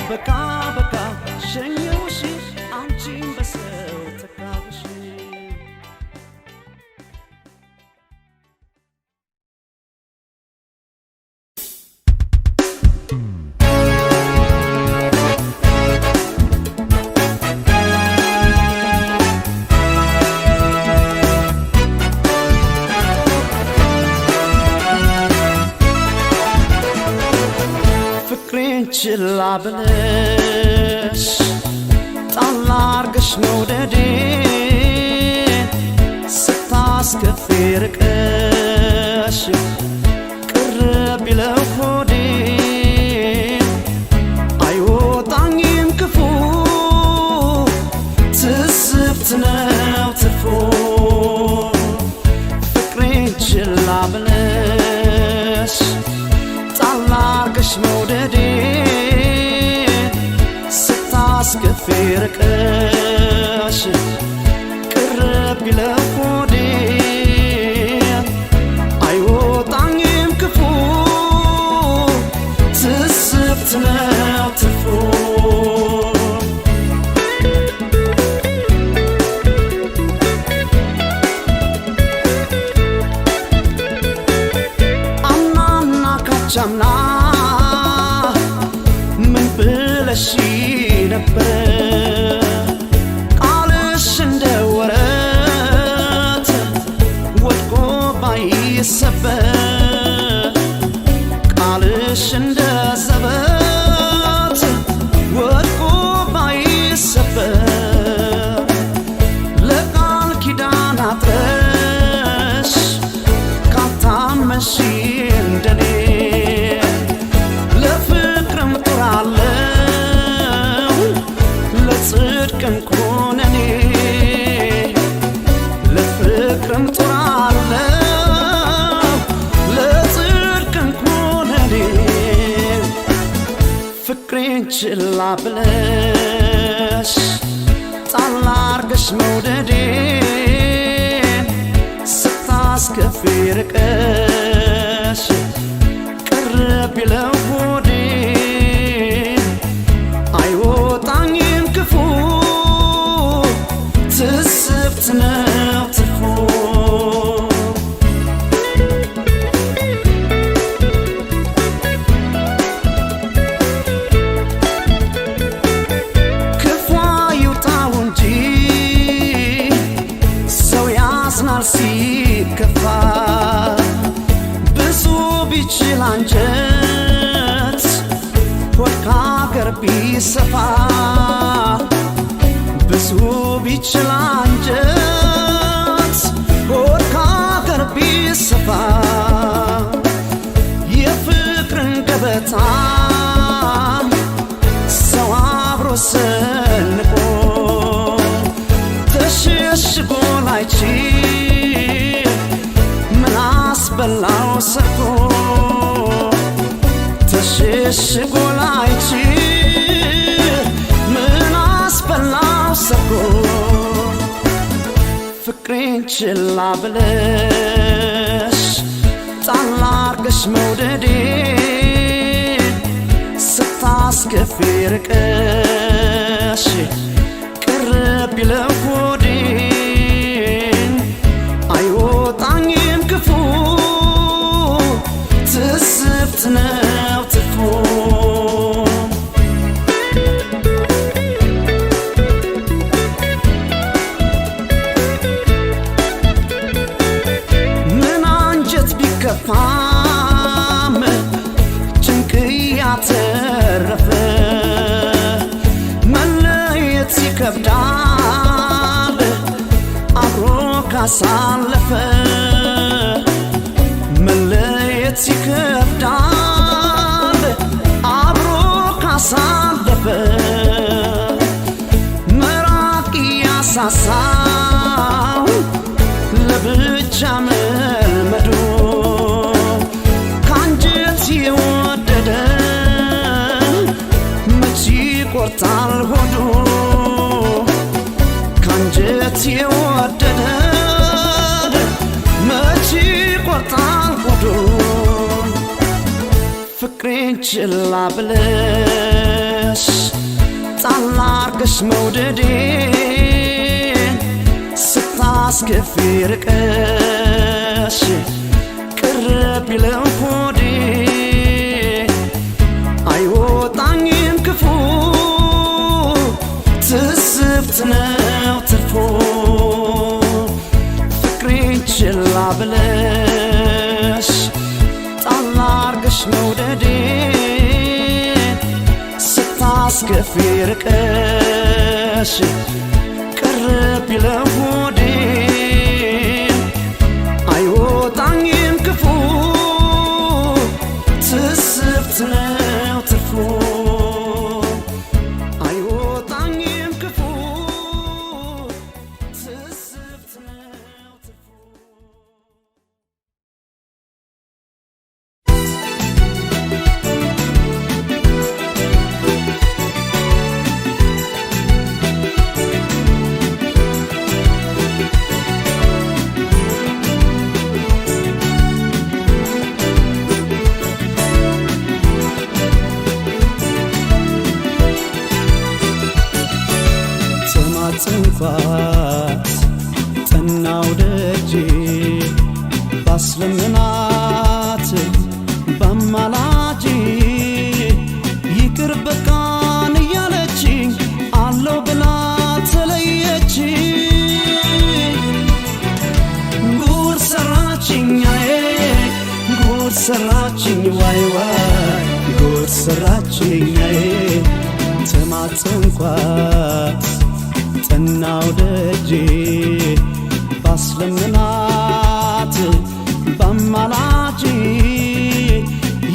በቃ በቃ ችላ ብለሽ ጣል አርገሽ መውደዴን ስታስከፊ ርቀሽ ቅር ቢለው ሆዴን አይወጣኝም ክፉ ትስብት ነው ትርፉ ፍቅሬን ችላ ብለሽ ጣል አርገሽ መውደዴን ስታስከፊ ርቀሽ ቅር ቢለው ሆዴን አይወጣኝም ክፉ ትስብት ነው ትርፉ አምናና ካቻምና ምን ብለሽ ነበር ቃልሽ እንደ ወረት ወድቆ ባይሰበር ቃልሽ እንደ ዘበት ወድቆ ባይሰበር ለቃል ኪዳን አጥረሽ ካልታመንሽ እንደኔ ለፍቅርም ጦራለው ለጽድቅም ኮነኔ ለፍቅርም ጦራለው ለጽድቅም ኮነኔ ፍቅሬን ችላ ብለሽ ጣል አርገሽ መውደዴን ስታስከፊ ርቀሽ ቅር ቢለው ሆዴን አይወጣኝም ክፉ ትስብት ነው ትርፉ ክፉ ይውጣው እንጂ ሰው ያዝናል ሲከፋ ብዙ ቢችል አንጀት ሆድ ከአገር ቢሰፋ ብዙ ቢችል አንጀት ሆድ ከአገር ቢሰፋ የፍቅርን ገበታ ሰው አብሮ ሰንቆ ተሸሽጎ ላይችል ምን አስበላው ሰርቶ ተሸሽጎ ላይችል ምን አስበላው ሰርቶ ፍቅሬን ችላ ብለሽ ጣል አርገሽ መውደዴን ስታስከፊ ርቀሽ ቅር ቢለው ሆዴን አይወጣኝም ክፉ ትስብት ነው ትርፉ ምን አንጀት ቢከፋም ጭንቅ ያተረፈ መለየት ይከብዳል አብሮ ካሳለፈ መለየት ይከብዳል አብሮ ካሳለፈ መራቅ ያሳሳው ለብቻ መልመዱ ካንጀት የወደደ መች ይቆርጣል ሆዱ ካንጀት የወደደ መች ይቆርጣል ሆዱ ፍቅሬን ችላ ብለሽ ጣል አርገሽ መውደዴን ስታስከፊ ርቀሽ ቅር ቢለው ሆዴን አይወጣኝም ክፉ ትስብት ነው ትርፉ ፍቅሬን ችላ ብለሽ ጣል አርገሽ መውደዴን ካላስከፊ ርቀሽ ቅርብ ይለው ሆዴ አይወጣኝም ክፉ ትስብት ነው ትርፉ አይወጣኝም ክፉ ትስብት ነው ትርፉ ተማጽንኳት ጠናው ደጄ ባስለምናት በማላጄ ይቅር በቃን እያለችኝ አለው ብላ ተለየችኝ ጉድ ሰራችኛዬ ጉድ ሰራችኝ ዋይ ዋይ ጉድ ሰራችኛዬ ተማጽንኳት ጠናው ደጄ ባስለምናት በማላጄ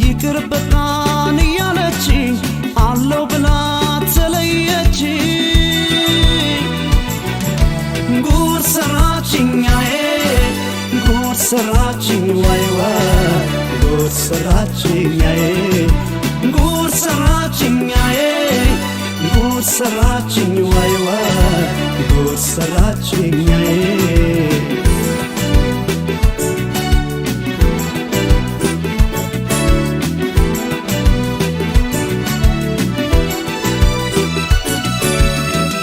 ይቅር በቃን እያለችኝ አለው ብላ ተለየችኝ ጉድ ሰራችኛዬ ጉድ ሰራችኝ ዋይ ዋይ ጉድ ሰራችኛዬ ጉድ ሰራችኛዬ ጉድ ሰራችኝ ዋይ ዋይ ጉድ ሰራችኛዬ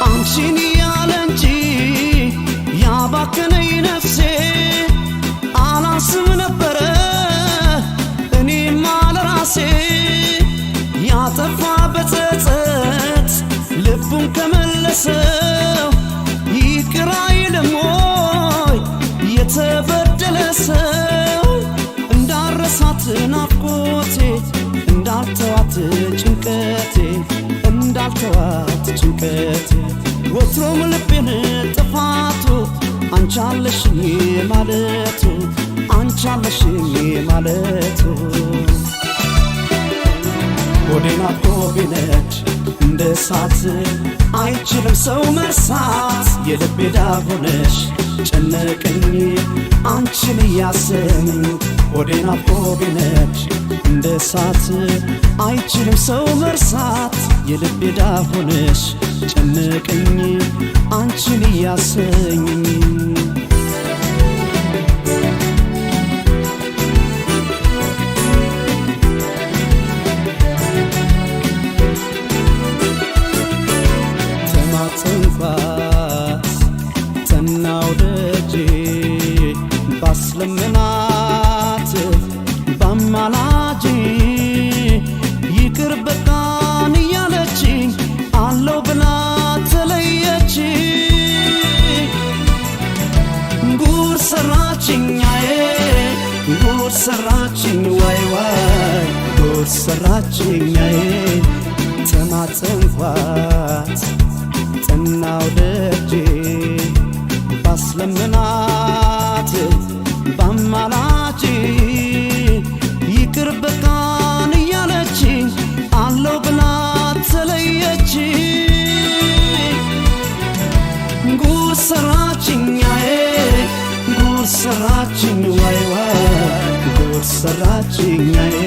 አንቺን ያለ እንጂ ያባከነኝ ነፍሴ አላስብ ነበረ እኔማ ለራሴ ያጠፋ በጸጸት ልቡን ከመለሰው ይቅር አይልም ወይ የተበደለ ሰው እንዳረሳት ናፍቆቴ እንዳልተዋት ጭንቀቴ እንዳልተዋት ጭንቀቴ ወትሮም ልቤን ጥፋቱ አንቻለሽኝ ማለቱ አንቻለሽኝ ማለቱ ሆዴን አጥቶ ቢነድ እንደ እሳት አይችልም ሰው መርሳት የልቤ ዳር ሆነሽ ጨነቀኝ አንቺን እያሰብኝ ሆዴን አጥቶ ቢነድ እንደ እሳት አይችልም ሰው መርሳት የልቤ ዳር ሆነሽ ጨነቀኝ አንቺን እያሰብኝ ተማጽንኳት ጠናው ደጄ ባስለምናት በማላጄ ይቅር በቃን እያለችኝ አለው ብላ ተለየችኝ ጉድ ሰራችኛዬ ጉድ ሰራችኝ ዋይ ዋይ ጉድ ሰራችኛዬ ተማጽንኳት ጠናው ደጄ ባስለምናት በማላጄ ይቅር በቃን እያለችኝ አለው ብላ ተለየችኝ ጉድ ሰራችኛዬ ጉድ ሰራችኝ ዋይ ዋይ ጉድ ሰራችኛዬ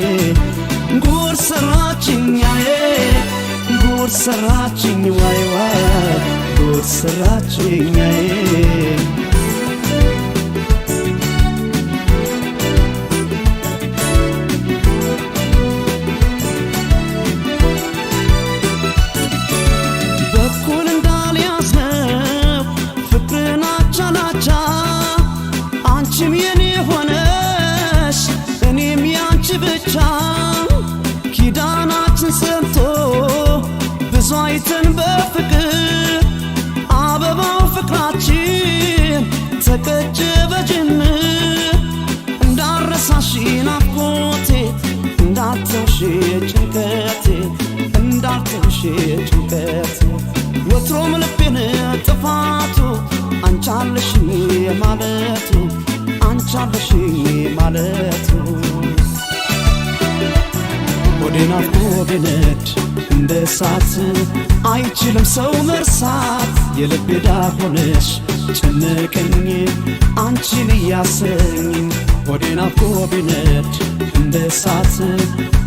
ጉድ ሰራችኛዬ ጉድ ሰራችኝ ዋይ ዋይ ጉድ ሰራችኛዬ በኩል እንዳልያዝነው ፍቅርን አቻ ላቻ አንቺም የኔ ሆነሽ እኔም ያንቺ ብቻ ኪዳናችን ሰምቶ ብዙ አይተን በፍቅር አበባው ፍቅራችን ተቀጨ በጅምር እንዳረሳሽ ናፍቆቴ እንዳትተውሽ ጭንቀቴ እንዳትተውሽ ቆም ልቤን ጥፋቱ አንቻለሽኝ ማለቱ አንቻለሽኝ ማለቱ ሆዴን አፍቆ ቢነድ እንደ እሳት አይችልም ሰው መርሳት የልቤ ዳር ሆነሽ ጨነቀኝ አንቺን እያሰኝ ሆዴን አፍቆ ቢነድ እንደ እሳት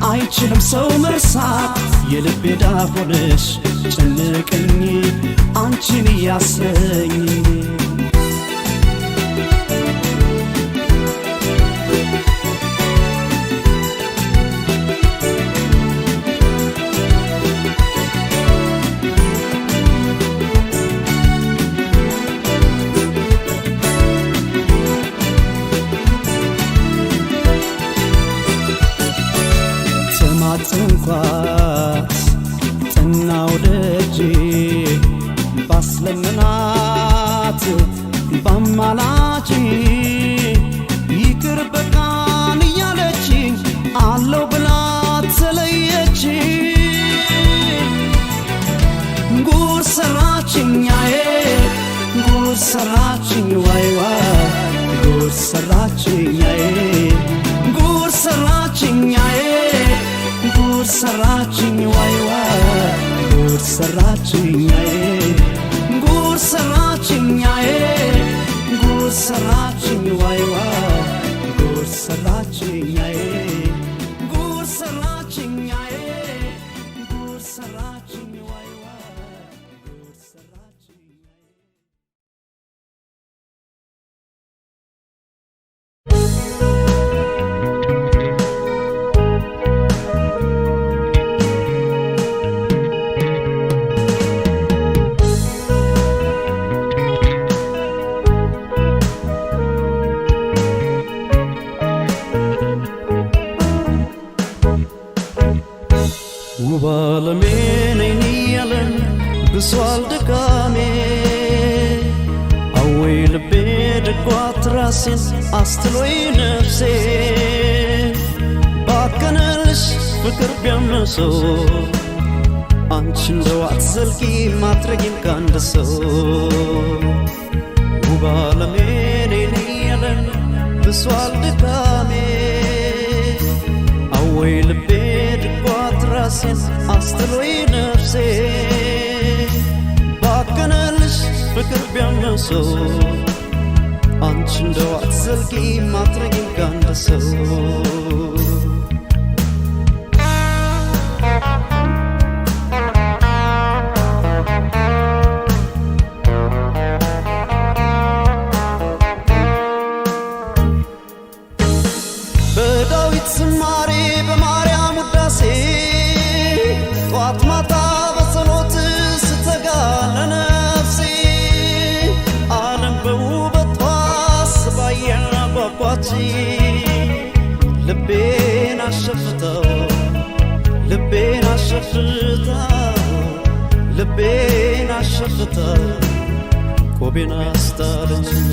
አይችልም ሰው መርሳት የልቤ ዳር ሆነሽ ጨነቀኝ አንቺን እያሰኝ ተማጽንኳት ጠናው ደጄ ባስለምናት ባማላች ይቅር በቃን እያለችኝ አለው ብላ ተለየች ጉድ ሰራችኛዬ ጉድ ሰራችኝ ዋይ ዋይ ጉድ ሰራችኛዬ ጉድ ሰራችኛዬ ጉድ ሰራችኝ ዋይ ዋይ ጉድ ሰራችኛዬ ጉድ ሰራችኛዬ ጉድ ሰራችኝ ዋይ ዋይ ጉድ ሰራችኛዬ ጉድ ሰራችኛዬ ጉድ ሰራችኝ ዋይ ዋይ ጉድ ሰራችኝ ውብ ዓለሜ ነኝ ያለን ብሷል ድካሜ አወይ ልቤ ደጓት ራሴን አስትሎይ ነፍሴ ባከነልሽ ፍቅር ቢያመሰው አንቺ እንደው አትዘልቂ ማትረጊም ከአንድ ሰው ውብ ዓለሜ ነኝ ያለን ብሷል ድካሜ አወይ ልቤ ድጓት ራሴን አስትሎይ ነፍሴ ባከነልሽ ፍቅር ቢያመሰው አንቺ እንደው አትዘልቂ ማትረጊም ከአንድ ሰው በዳዊት ዝማሬ በማርያም ውዳሴ ጧት ማታ በጸሎት ስተጋ ለነፍሴ ዓለም በውበቷ ስባያ ጓጓች ልቤን አሸፍተው ልቤን አሸፍተው ልቤን አሸፍተው ቆቤን አስጣለችኝ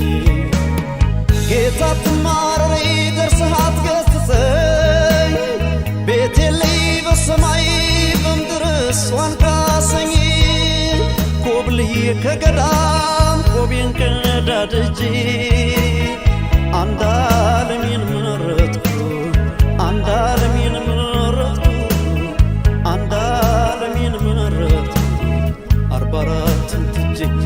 ጌታ ትማረሬ ደርሰህ አትገሥጸኝ ቤቴ ላይ በሰማይ በምድር እሷን ካሰኝ ኮብልዬ ከገዳም ቆቤን ቀዳድጄ አንድ ዓለሜን መረጥኩ አንድ ዓለሜን መረጥኩ አንድ ዓለሜን መረጥኩ 44ን ትቼ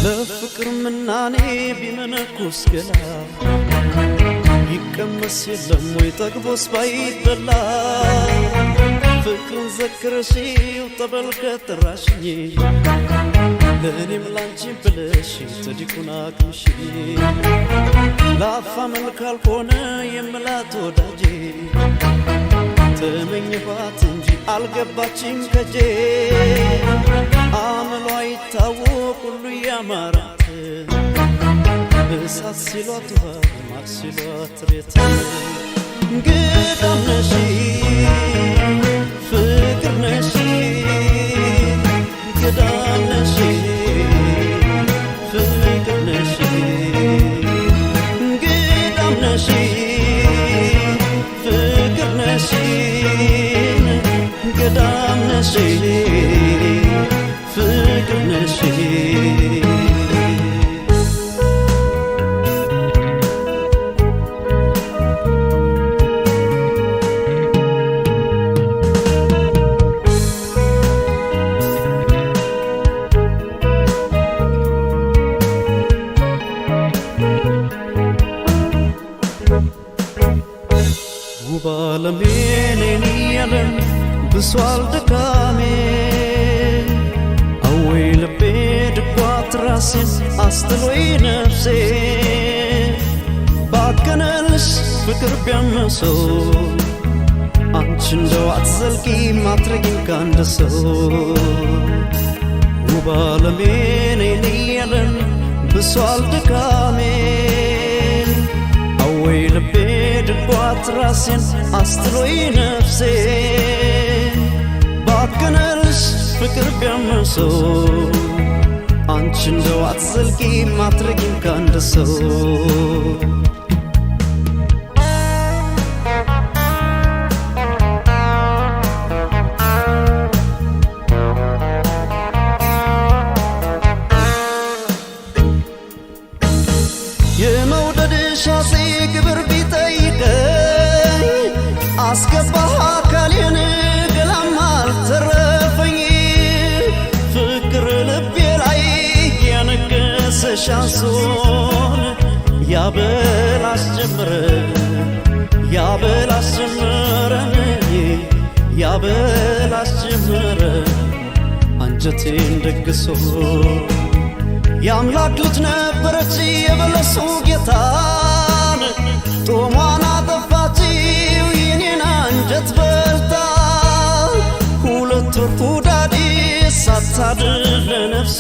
ለፍቅር ምናኔ ቢመነኩስ ገላ ይቀመስ የለም ወይ ጠግቦስ ባይበላ ፍቅርን ዘክረሽው ጠበል ከጠራሽኝ ለእኔም ላንቺም ብለሽ ተዲቁን አቅምሽ ላፋ መልካል ሆነ የምላት ወዳጄ ተመኘኋት እንጂ አልገባችም ከጄ አመሏ ይታወቅ ሁሉ ያማራት እሳት ሲሏት ውሃ ማር ሲሏት ሬት ግዳም ነሽ ፍቅር ነሽ ግዳም ነሽ ፍቅር ፍቅር ነሽ ገዳም ነሽ ፍቅር ነሽ ባለሜኔን ያለም ብሷል ድካሜ አወይ ልቤ ድጓት ራሴን አስጥሎይ ነፍሴ ባከነልሽ ፍቅር ቢያመሰው አንቺ እንደው አትዘልቂ ማትረጊም ካንድ ሰው ባለሜኔን ያለም ብሷል ድካሜ አወይ ልቤ ድጓት ራሴን አስጥሎይ ነፍሴ ባከነልሽ ፍቅር ቢያመሰው አንቺ እንደው አትዘልቂ ማትረጊም ካንድ ሰው የመውደድሽ አፄ ግብር ቢጠይቀኝ አስገባህ አካሌን ገላም አልተረፈኝ ፍቅር ልቤ ላይ ያነገሰሽ አንሶን ያበል አስጀምረን ያበል አስጀምረን ያበል አስጀምረን አንጀቴን ደግሶ የአምላክ ልጅ ነበረች የበለሱ ጌታን ጦሟን አጠፋችው የኔን አንጀት በልታ ሁለት ወር ሁዳዴ ሳታድር ለነፍሷ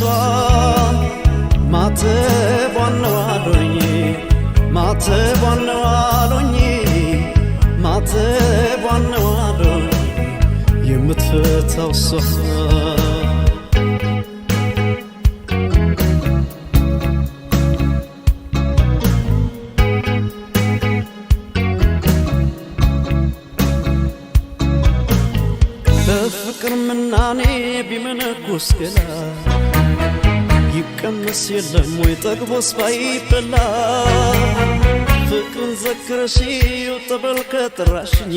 ማተቧን ነው አሉኝ ማተቧን ነው አሉኝ ማተቧን ነው አሉኝ የምትፈታው እሷ በፍቅር ምናኔ ቢመነኩስ ገላ ይቀመስ የለም ወይ ጠግቦስ ባይበላ ፍቅርን ዘክረሽው ጠበል ከጠራሽኝ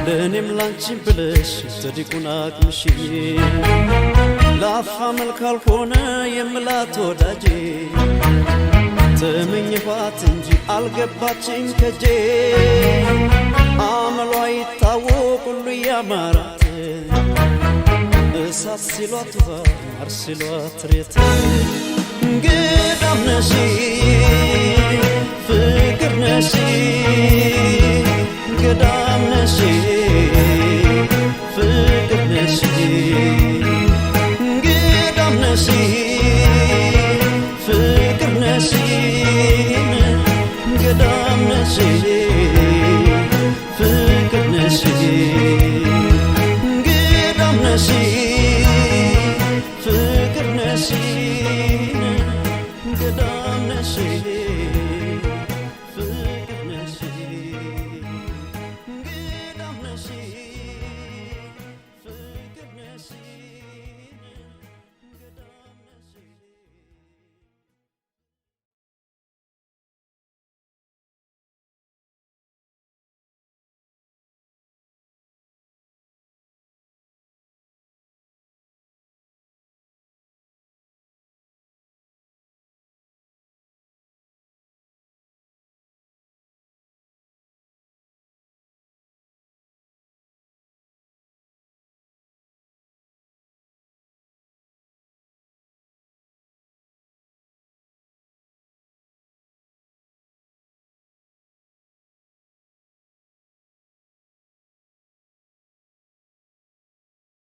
ለእኔም ላንቺን ብለሽ ጸዲቁን አቅምሽኝ ለአፋ መልክ አልሆነ የምላት ወዳጄ ተመኘኋት እንጂ አልገባችኝ ከጄ አመሏ ይታወቅ ሁሉ ያማራት እሳት ሲሏት ውሃ ማር ሲሏት ሬት ገዳም ነሽ ፍቅር ነሽ